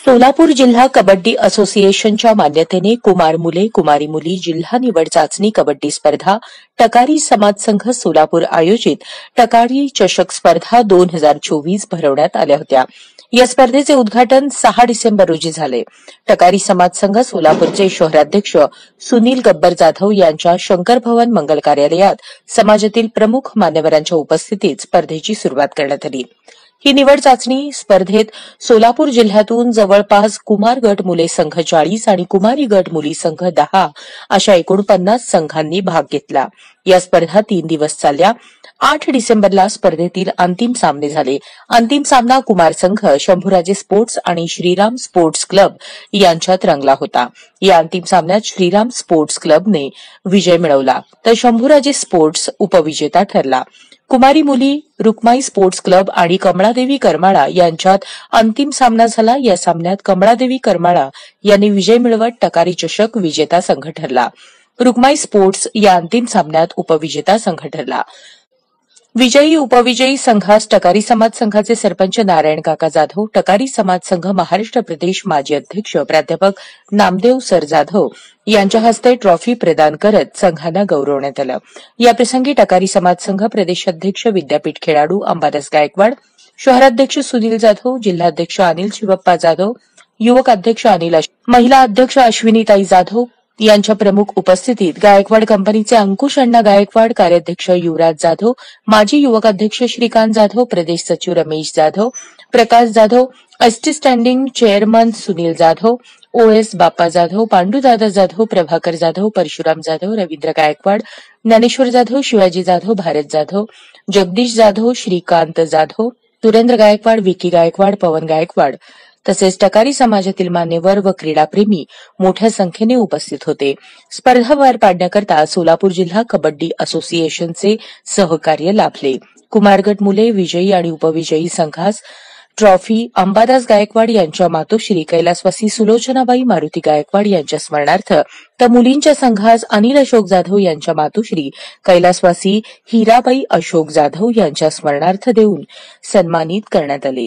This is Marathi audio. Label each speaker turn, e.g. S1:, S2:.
S1: सोलापूर जिल्हा कबड्डी असोसिएशनच्या मान्यतेने कुमार मुले कुमारी मुली जिल्हा निवड चाचणी कबड्डी स्पर्धा टकारी समाज संघ सोलापूर आयोजित टकारी चषक स्पर्धा 2024 भरवण्यात आल्या होत्या। या स्पर्धेचे उद्घाटन 6 डिसेंबर रोजी झाले। टकारी समाज संघ सोलापूरचे शहराध्यक्ष सुनील गब्बर जाधव यांच्या शंकर भवन मंगल कार्यालयात समाजातील प्रमुख मान्यवरांच्या उपस्थितीत स्पर्धेची सुरुवात करण्यात आली। ही निवड चाचणी स्पर्धेत सोलापूर जिल्ह्यातून जवळपास कुमार गट मुले संघ 40 आणि कुमारी गट मुली संघ 10 अशा एकूण 50 संघांनी भाग घेतला। या स्पर्धा 3 दिवस चालल्या। 8 डिसेंबरला स्पर्धेतील अंतिम सामने झाले। अंतिम सामना कुमार संघ शंभूराजे स्पोर्ट्स आणि श्रीराम स्पोर्ट्स क्लब यांच्यात रंगला होता। या अंतिम सामन्यात श्रीराम स्पोर्ट्स क्लबने विजय मिळवला तर शंभूराजे स्पोर्ट्स उपविजेता ठरला। कुमारी मुली रुक्माई स्पोर्ट्स क्लब आणि कमळादेवी करमाळा यांच्यात अंतिम सामना झाला। या सामन्यात कमळादेवी करमाळा यांनी विजय मिळवत टकारी चषक विजेता संघ ठरला। रुक्माई स्पोर्ट्स या अंतिम सामन्यात उपविजेता संघ ठरला। विजयी उपविजयी संघास टकारी समाज संघाचे सरपंच नारायण काका जाधव, टकारी समाज संघ महाराष्ट्र प्रदेश माजी अध्यक्ष प्राध्यापक नामदेव सर जाधव यांच्या हस्ते ट्रॉफी प्रदान करत संघांना गौरवण्यात आलं। याप्रसंगी टकारी समाज संघ प्रदेशाध्यक्ष विद्यापीठ खेळाडू अंबादास गायकवाड, शहराध्यक्ष सुनील जाधव, जिल्हाध्यक्ष अनिल शिवप्पा जाधव, युवक अध्यक्ष महिला अध्यक्ष अश्विनीताई जाधव यांच्या प्रमुख उपस्थितीत गायकवाड कंपनीचे अंकुश अण्णा गायकवाड, कार्याध्यक्ष युवराज जाधव, माजी युवक अध्यक्ष श्रीकांत जाधव, प्रदेश सचिव Ramesh Jadhav, Prakash Jadhav, ST standing chairman Sunil Jadhav, OS Bappa Jadhav, Pandudada Jadhav, Prabhakar Jadhav, Parshuram Jadhav, Ravindra Gaikwad, Dnyaneshwar Jadhav, Shivaji Jadhav, Bharat Jadhav, Jagdish Jadhav, Shrikant Jadhav, Surendra Gaikwad, Vicky Gaikwad, Pawan Gaikwad तसेच टकारी समाजातील मान्यवर व क्रीडाप्रेमी मोठ्या संख्येने उपस्थित होते। स्पर्धा पार पाडण्याकरता सोलापूर जिल्हा कबड्डी असोसिएशनचे सहकार्य लाभले। कुमारगट मुले विजयी आणि उपविजयी संघास ट्रॉफी अंबादास गायकवाड यांच्या मातोश्री कैलासवासी सुलोचनाबाई मारुती गायकवाड यांच्या स्मरणार्थ तर मुलींच्या संघास अनिल अशोक जाधव यांच्या मातोश्री कैलासवासी हिराबाई अशोक जाधव यांच्या स्मरणार्थ देऊन सन्मानित करण्यात आले।